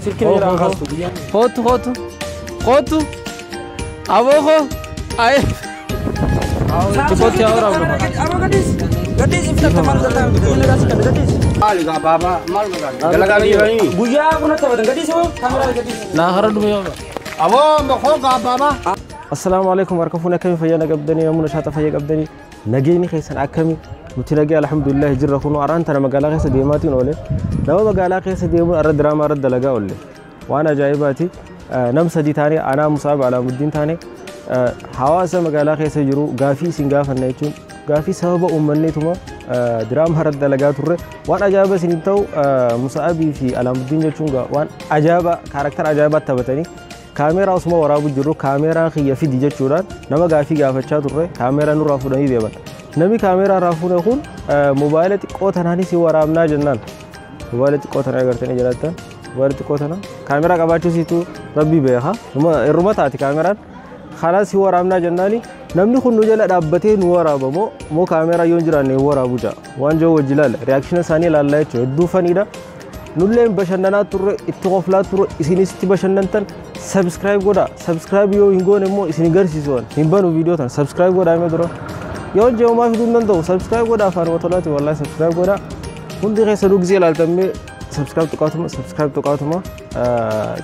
silkii jira kaastu Hotu Aboho ay Tikoti ahora bro aro gadis ifta mal dalla ini rasi kan gadis Ali ga baba mal galaga ni rai buya kuna tawadan gadis wo kamera gadis na haradu yo abo mo ko ga baba Assalamu alaikum warahmatullahi kami fayyana gabdani yamuna shata fayya gabdani nagini khaysan akami mutilagi alhamdulillah jirra kunu aranta magala khaysa deematin ole nawa magala khaysa deemu arad drama arad dalaga ole wana jaibati namsadi tani ana musab alamuddin tani حواس مقالة خيسة جرو غافي سنغافة نيتون غافي سبب أمنيتما درام هرد دلقات الرّ وان أجابة سنتو مساعبي في علام الدين جلشونغا وان أجابة كاركتر أجابات تبتني كاميرا اسمه ورابو جرو كاميرا خيّة في ديجة شوران نما غافي غافة شات الرّ كاميرا نور رافونا هي ديبان نمي كاميرا رافونا يكون موبايلة قوتنا سي ورابنا جنان موبايلة قوتنا أغرتني جلالتا موبايلة قوتنا كاميرا كباتشو سيتو ربي بيها الرمتاتي كاميرا خلاص هو رامنا جناني نمني خن نجلا دابتين ورابا مو كاميرا يونجرا نورا بوجا وانجو وجلال رياكشن ثاني لا يچو فنيدا نولين بشندنا تور اتغفلا تور اسينستي بشندنتن سبسكرايب غودا سبسكرايب يو ينغون مو اسينغر سيزون ينبانو فيديو تن سبسكرايب غودا مدرو يونجو ما في دندو سبسكرايب غودا فار وتلاتي والله سبسكرايب غودا كنت خيسلو غزي لالتمي سبسكرايب تقاتما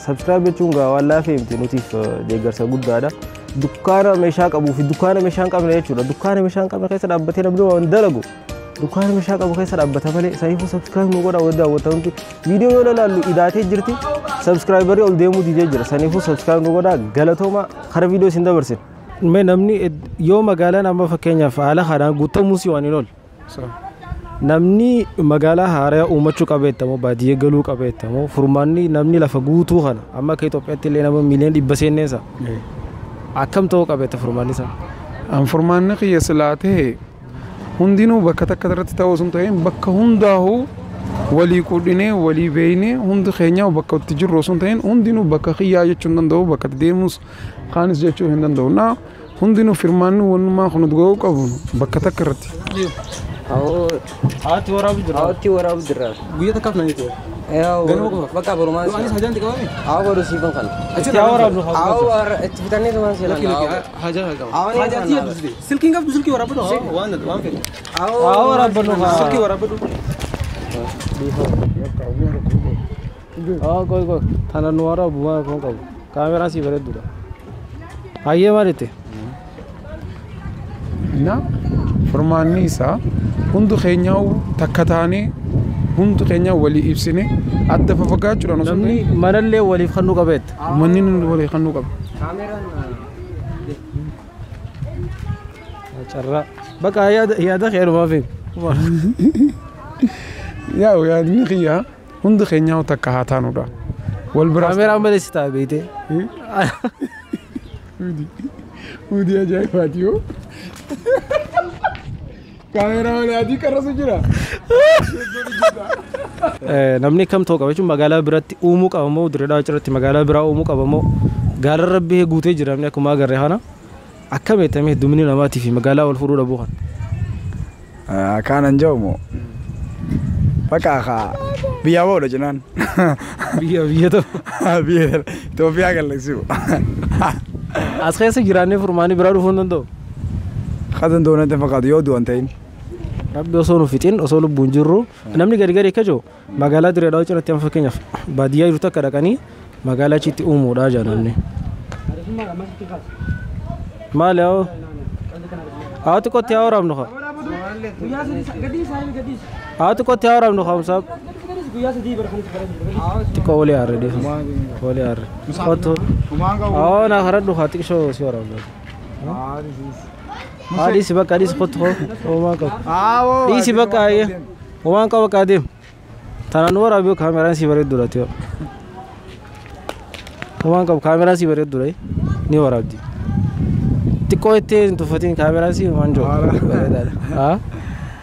سبسكرايب يچونغا والله فهمتي نوتيف ديغرسا غودا دكانة مشاك أبو في دكانة مشاك أبو نيجي ولا دكانة مشاك أبو خيسر أبتين أبدو وندلقو دكانة مشاك أبو خيسر أبتها فلي سايفو سبسكرايب نقوله ودا وتنتي فيديو يلا لا إذا تيجرتي سبسكرايبري أول ديمو دي جرا سايفو سبسكرايب نقوله غلطه ما خرب فيديو سيندا برسين मैं नमनी यो magaala nama fakkeenyaaf haala haadhaan guutamuusi waan hin ool namni magaala haaraa uumachuu qabeettamoo baadiyyaa galuu qabeettamoo furmaanni namni lafa guutuu kana amma akka Itoophiyaatti illee nama miiliyoona 100 seenneessa akkam ta'uu qabeetta furmaanni isaa furmaanni qiyya silaatee hundinuu bakka takka irratti ta'uu sun ta'een bakka hundaahu walii qudhinee walii beeynee hundi keenyaa bakka itti jirru sun ta'een hundinuu bakka qiyyaa jechuu hin danda'u bakka deemus kaanis jechuu hin danda'u naa hundinuu furmaanni wanumaa kun dhuguu qabu bakka takka irratti Aati waraabu jira. Guyyaa takkaaf na nito. Bakka borumaa. Anis hajaan tika waami. Baru siifan kan. Achi waraabu. Itti bitannee tumaan seela. Hajaan tiya dusde. Silkiin qabdu silkii waraabu dha. Waan fedhe. Waraabu dha. Silkii waraabu dha. Koi. Tana nu waraabu waan kon qabu. Kaameraa si bareedu dha. Hayyee maalitti? Na furmaanni isaa hundi keenyaa takka taanee hundi keenyaa walii ibsine adda fafagaachuudhaan osoo namni manallee waliif kannuu qabeetta. Manni waliif kannuu qaba. Carraa bakka yaada xeerumaa fi yaadni kiyyaa hundi keenyaa takka haa taanudha. Wal biraa kaameraan malee si ta'a beeyte. Hudi ajaa'ibaati yoo. Kamera malee adii qarrasu jira. Namni kam ta'uu qaba jechuun magaalaa biratti uumuu qaba moo Dirree Dhawaa irratti magaalaa biraa uumuu qaba moo gaara rabbi guutee jira namni akkuma agarree kana akkam eetamee heddumni namaatii fi magaalaa wal fuudhuu dhabuu kan. Kanan jawmo. Bakka biyya boodha jenaan. Biyya ta'u. Biyya Itoophiyaa galaksiu. As keessa jiraannee furmaanii biraa dhufuu hin danda'u. Khadaan doonatti fakkaatu yoo du'an ta'in. Rabbi osoo nu fixin osoo lubbuun jirru namni gadi akka jiru magaalaa Dirree Dhawaa irratti amma fakkeenyaaf baadiyyaa jiru takka dhaqanii magaalaa achitti uumuudha jaananne. Maali haa haati qotti haa waraabnu haa haati qotti haa waraabnu haa musaab xiqqoo walii aarre deefa walii aarre qottu haa naa haradhu haa xiqqoo si waraabnu. Hadis bakka hadis qottu homaa qabu. Dhiisi bakka ayyee homaan qaba qaadem. Tanaan waraabii kaameraan si bareedu dha ta'e. Homaan qabu kaameraan si bareedu dha ni waraabdi. Xiqqoo itti tuffatiin kaameraan si homaan jiru.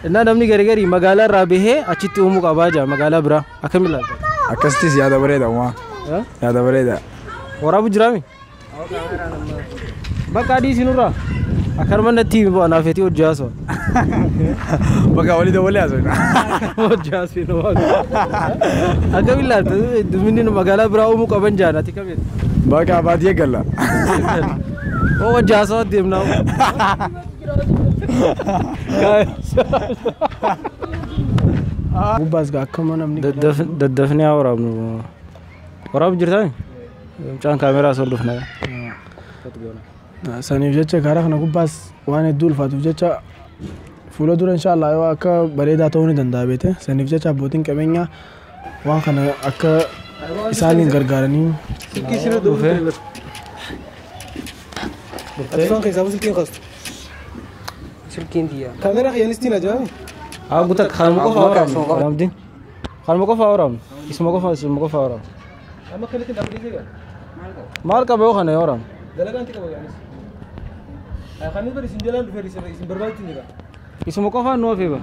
Innaa namni gargari magaalaa irraa bahee achitti uumuu qabaa jira magaalaa biraa akkamiin laata? Akkasitti yaada bareeda homaa. Yaada bareeda. Waraabu jiraami? Bakka hadii sinurraa? أكرمنا التيم أنا فيتي وجاسو بقى وليد ولا أزوج وجاس في نواق أكمل لا دميني مقالة براو مقابن جانا تكمل بقى بعد يقلا هو جاسو ديمنا بس قاعد كمان أمني دفني أورام وراب جرتاي كان كاميرا صورفنا سني وجهك كارخنا بس وأنا الدول فاتو وجهك فولو دور إن شاء الله يوا أكا بريدة توني دندا بيته سني وجهك بوتين كمينيا وان خنا أكا إسانين غرغرانين كيسير دوفه أتفهم كيف أبغى سلكين قصد سلكين ديا كاميرا خيال استينا جاي قلت لك خالمكو فاورام رامدين خالمكو فاورام اسمكو فاورام أما خليك الأمريكية مالك أبغى خانة يورام دلنا أنت كمان يعني خلينا بري سنجلان بري سنبرباي تنيرا اسمكو فان نوفي با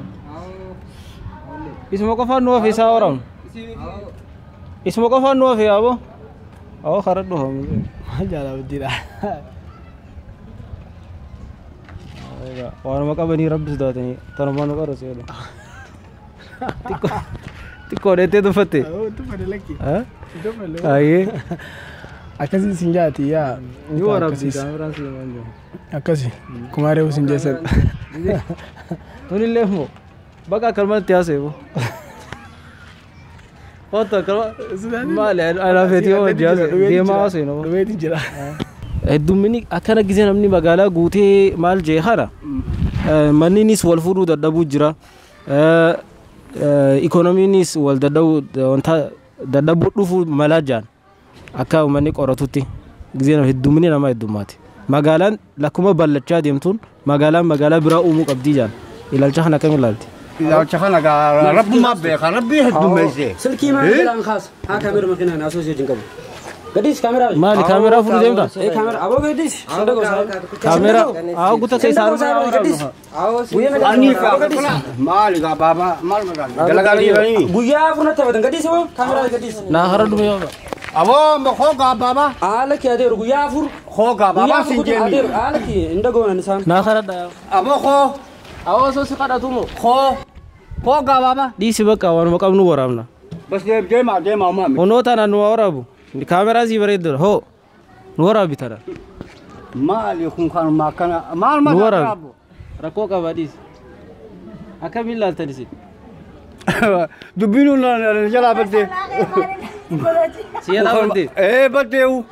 اسمكو فان نوفي ساورام اسمكو فان نوفي أبو أو خردوهم ما جالا بدينا وانا ما كبني رب سداتني ترى ما نقدر سيله تكو دete tu fate tu pada lagi ha tu pada aye akasi sinjati ya you are up camera si manjo akasi kumare usinje sir tuni lemo baka kalma tiase wo foto kalma male ana video jaze dema asino wait jira dumini akana gize namni magala guute mal jehara maninis wal fudu dadabu jira econominis wal dadabu onta dadabu dufu malajan aka mani qoratuti gize na dumini nama idumati magalan lakuma ballacha demtun magala bira umu qabdijan ila jahna kamilalti إذا شخنا رب ما بيخ ربي يهدم بيزي سلكي ما كلام خاص ها كاميرا مكينة ناسو زيجن كم قديش كاميرا مالي كاميرا فول زيمتا ايه كاميرا ابو قديش كاميرا قلت لك سارو أني كا مالي كا بابا مال مكان دلقاني غني بويا فونا تبدن قديش هو كاميرا قديش نا خرد ميو أبو مخوكا بابا آلك يا دير بويا فور خوكا بابا سنجيني دير آلك عندكم انسان نا خرد أبو خو أو سو سقطا تومو خوكا بابا دي سبك أوان مكان نو ورامنا بس جيما مامي ونوتا نا نو ورابو دي كاميرا زي بريدر هو نو ورابي ترى مالي خون كان ما كان مال ما نورا ركوكا باديس أكمل لا تنسي دبينو لا جلا بدي سيلا بدي إيه بديو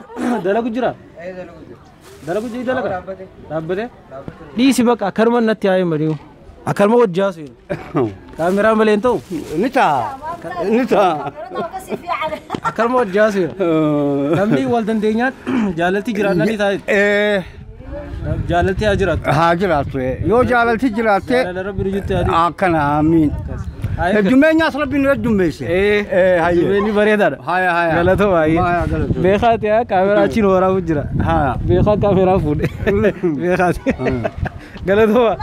دلكو جرا دلكو جي دلكا رابده دي سبك أكرمن نتياي مريو أكرم وجاسين كاميرا ملينتو نتا أكرم وجاسين نمني والدن دينيات جالتي جرانا نتاي إيه جالتي أجرات هاجرات يو جالتي جرات لا ربي رجيت هذه أكن آمين الدمية أصلا بين الدمية إيه هاي بيني بريدار هاي غلط هو هاي بيخات يا كاميرا أشين ورا وجرا ها بيخات كاميرا فود بيخات غلط هو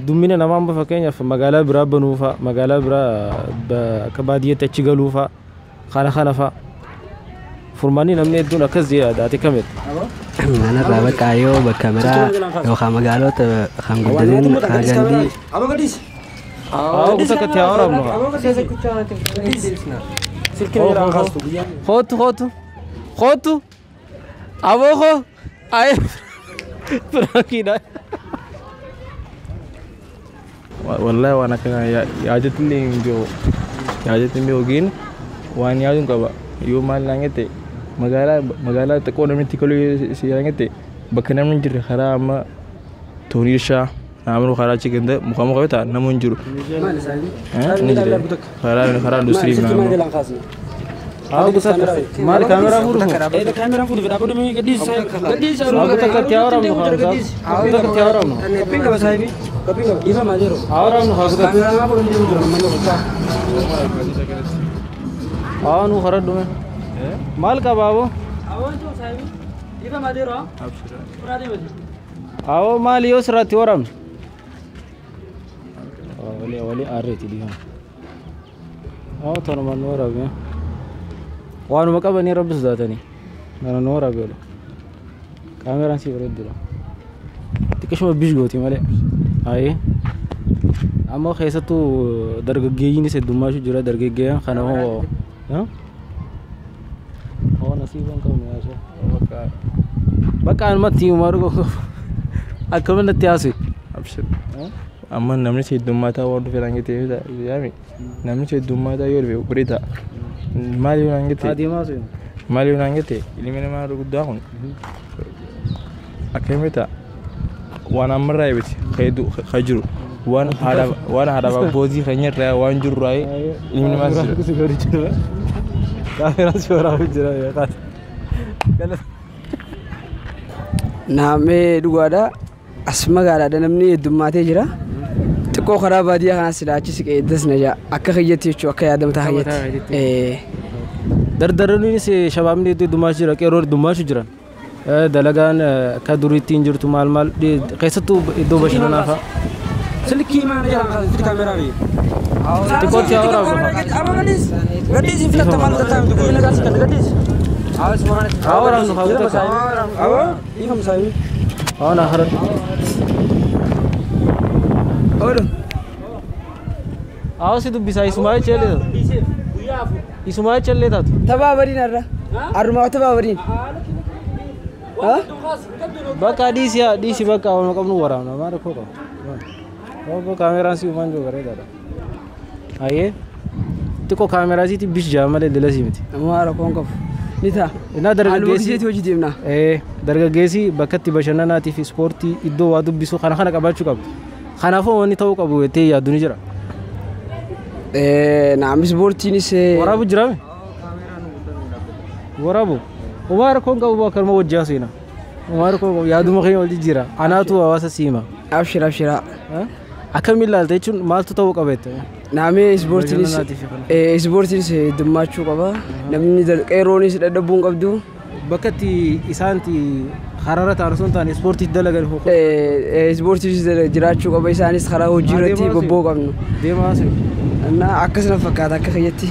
دمينا نمام بفكين في مجال برا بنوفا مجال برا كبادية تشيغلوفا خانا فا فرماني نمني دون كزيادة داتي كمل أنا رابط أيو بكاميرا يو خام قالوا خام قدرين خاجندي أبو قديش قلت لك يا رب أبو قديش سلكي ما خاص خوتو أبو خو أي براكينا والله وانا كان ياجتني بيوجين وان ياجون كبا يوم ما لانجته magala ta ko namin tikolo siyangete bakana mun jir harama tonisha namru khara chigende mukhamu kawta namun juru khara industry namu आओ गुस्सा मार camera full ए camera full फिर आपने में गड्डी आओ तक क्या हो रहा है आओ तक क्या हो रहा है कपिंग का बसाई भी कपिंग का इवा माजेरो आओ रहा हूं हाथ कैमरा में बोल दीजिए आओ नु खरड में माल का बाबू आओ जो साहब इवा माजेरो पूरा दे आओ माल योस रात वरम वली आ रही थी दिहां आओ तो मन वर आ गया वानु मका बनी रब सुदातनी नरा नोरा बेलो कैमरा सी बरे दिलो xiqqashuma bish gooti malee ayee amma keessattuu dargaggeeyyiinis heddummaatu jira dargaggeeyyan kana hoo nasiiban qabnu yaasa bakka anumatti umaru akkamanatti haasee abshir amma namni heddummaata waan dhufe langite yaami namni heddummaata yoo dhufe burita maali langite adeemaas maali langite ilmi namaa guddaa kun akkamita waan amarraa ibiti khajru waan hada boozii kanyarraa waan jirraa ilmi namaa jira kaamera suuraa jira yaqaat naamee dhugaadha as magaalaadha namni heddummaatee jira xiqqoo karaa baadiyyaa kana sidaachis qeeddas na jaa akka kiyyatti jechuu akka yaadamtaa kiyyatti dardaraniinis shabaabni heddummaatu jira qeerroo heddummaatu jiran dalagaan akka duriittiin jirtu maal keessattuu iddoo bashannanaa fa'a silkii maana jala silkii kaameraa bi xiqqootti haa waraabnu gadis iflata maal tataa mi ko nagas kan gadis haa waraabnu haa gudaka awa ikam sahi haa na harat odo haa si dubbisa Ismaa'il Chelle Ismaa'il Chelle taatu tabaabariin arrumaa tabaabariin bakka diisi bakka waan qabnu waraabna maal koo qaba kaameraan si uffan joo bareedaadha ayee xiqqoo kaameraa siiti bish jaamalee dalasii miti amma rakkoon qabu ni ta'a innaa dargaggeessi hojii deemna dargaggeessi bakkatti bashannanaatii fi ispoortii iddoo waa dubbisu kana qabaachuu qabdu kanaafuu wanni ta'uu qabu jettee yaaddu ni jira naam ispoortiinis waraabu jiraame waraabu umaa rakkoon qabu bakkarma wajjaa seena umaa rakkoon qabu yaaduma keenya wal jijjiira anaatu hawaasa siima abshira akkamiin ilaalta jechuun maaltu ta'uu qabeetta naamee ispoortiinis heddummaachuu qaba namni qeerroonis dadhabbuun qabdu bakkatti isaanti harara ta'an osoo hin taane ispoortiitti dalagan ispoortiinis jiraachuu qaba isaanis karaa hojii irratti bobboo qabnu deemaa akkasuma fakkaata akka kiyyatti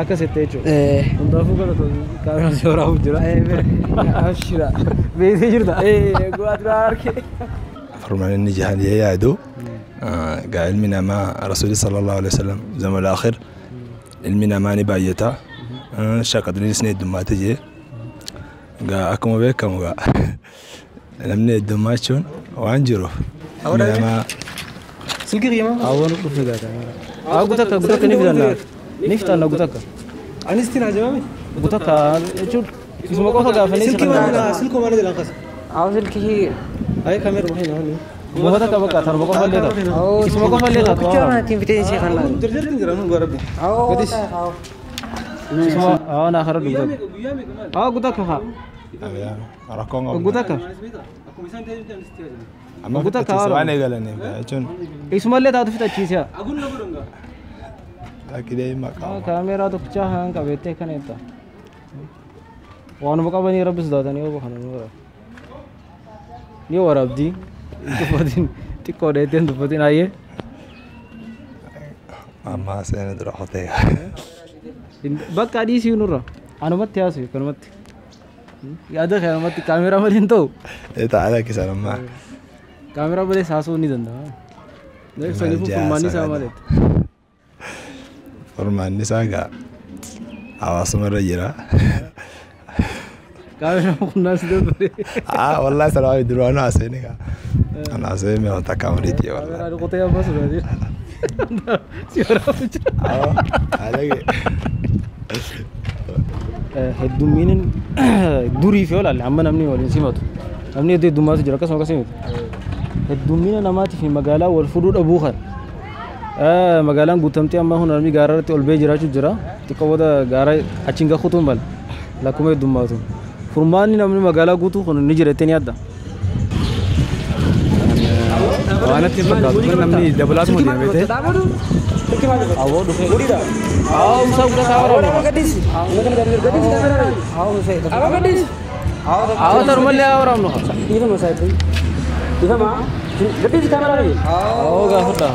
akkasitti jechuudha hundaafuu galatoon kaameraan si waraabu jira abshira beektee jirta guwaatu harkee فرمان النجاح يعدو قال علمنا ما رسول صلى الله عليه وسلم زمن الآخر علمنا ما نبايتا شاكد نسني الدمات جي قال أكم بيكم قال نمني الدمات شون وعنجرو علمنا ما سلكي ريما أول كل هذا قلتك نفت أنا قلتك أنا استنا جوامي قلتك شوف اسمه كوفا قافني سلكي ما ندي لانقص سلكي هاي كاميرا وحين هوني قلتك بقى ترى بقى فليتا اسمه كوفا فليتا كنا تيمتين شيء خلنا ترجع تنقرأ من قربي قديش أنا آخر قلتك قلتك ها أراكم قلتك أما قلتك أنا قالني عشان اسمه اللي تعرف تأشيسها أقول له برونغا لكن ده ما كاميرا تو كذا هان كبيتة كنيتا وانو بقى بني ربس داتني هو بخنا نورا نيو ربدي تفادين تكوديتين تفادين أيه ما سنة دراحتها بقى دي سيو نورا أنا مت ياسي كنا مت يا ده خير مت كاميرا مالين تو إيه تعالى كيسان ما كاميرا بده ساسو ني دندا ده سنيفو فماني سامالت فرمان نساقا عواصم الرجرة كاميرا الناس دول والله سلام يدروا أنا عسينك أنا عسيني ما تكامريتي والله أنا قلت يا بس بدي سيارة عليك هدومين دوري في ولا اللي عمنا مني ولا نسيمته أمني دي دومات جرا كسم كسمت هدومين نماتي في مجالا والفرود أبوخر مجالان قطمتي أما هون أرمي جارات أولبي جرا شو جرا تكوّدا جارا أشينغا خطون بال لكم يدوماتهم فرماني نمني مجالا قطو خن نجرتني هذا أنا تبغى كذا نمني دبلات مودي بيته أو دخل أو مساو ده كارو أو ترمل يا أورام نخا إذا ما سايبي إذا ما قديش كاميرا لي أو غافتا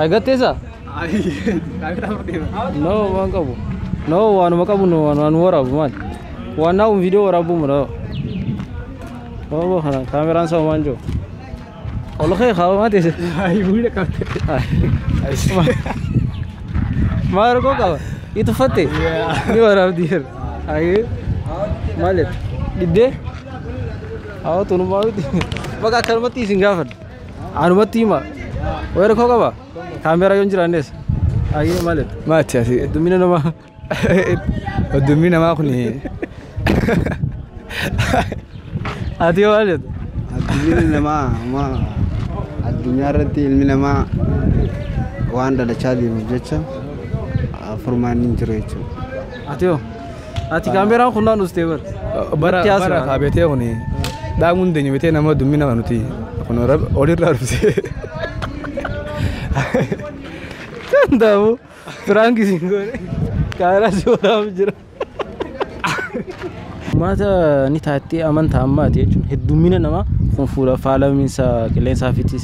أي قتيسا no wangabu no wanu makabu no wanu warabu man wana video warabu mara oh hana kameran sa manjo والله خير خاوة ما تيجي يقول لك ما ركوا كوا يتفتي ni ورا بدير أيه مالك ديده أو تونو ما بدي بقى كلمتي سينغافر أنومتي ما وركوا كوا كاميرا ينجر الناس أيه مالك ما تيجي دمينا نما الدمينا ما أخني أديو مالك الدنيا ما الدنيا ردي المنا ما واندا لشادي مجتشا فرمان نجريتشو أتيو أتي كاميرا خلنا نستيبر برا خابته هوني دامون دنيا بيته نما دمينا ما نتي أكون رب أولي رارفسي تنداو فرانكي سينغوري كارا سورا بجرا ماذا نتاتي أمان ثامات يجون هدومينا نما فنفورا فعلا من سا كلين سافيتي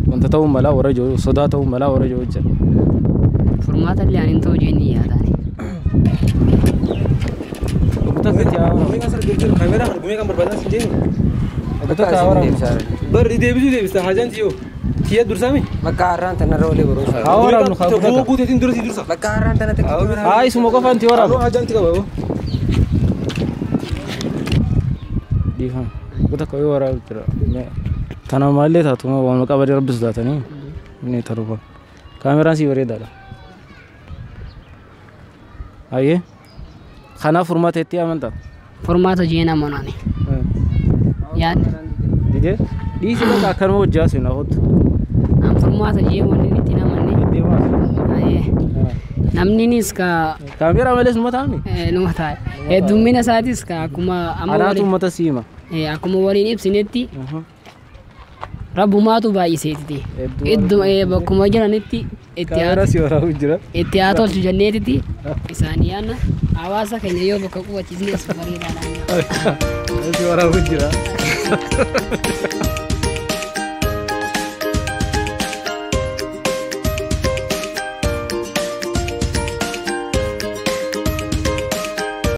وانت تو ملا ورجو صدا تو ملا ورجو جل فرمات اللي يعني انتو جيني يا داني بتاكد يا مين أصلا جبت الكاميرا هربوني كم بربادة سجين بتاكد أورا بر دي بيجي دي بس حاجان تيو تيا درسامي مكاران تنرولي بروس أورا نخاف تو بوت يتين درس يدرس مكاران تنتك هاي سمو كفان تيورا حاجان تيجا بابو دي ها بتاكد أورا ترى تنا مالي था तुम्हें वो मौका बड़े रब्बिस दाता नहीं था रुपा कैमरा सी बड़े दाला आइए खाना फॉर्मेट है क्या मनता फॉर्मेट जीना मनाने यार दीजिए डी से तो आखिर में वो जा सुना होत हम फॉर्मेट जी मनाने नहीं तीना मनाने आइए नमनी नहीं इसका कैमरा वाले सुनता हमें नुमता है ये दुम्मीना साथ इसका कुमा अरा तुम मत सीमा कुमा वाली नहीं सिनेती ربما تباي سيتي إدم بكم وجرا نتي اتياتو الجنة تي إنسانيانا عواسا كن يوم بكوا تجني سفري رانا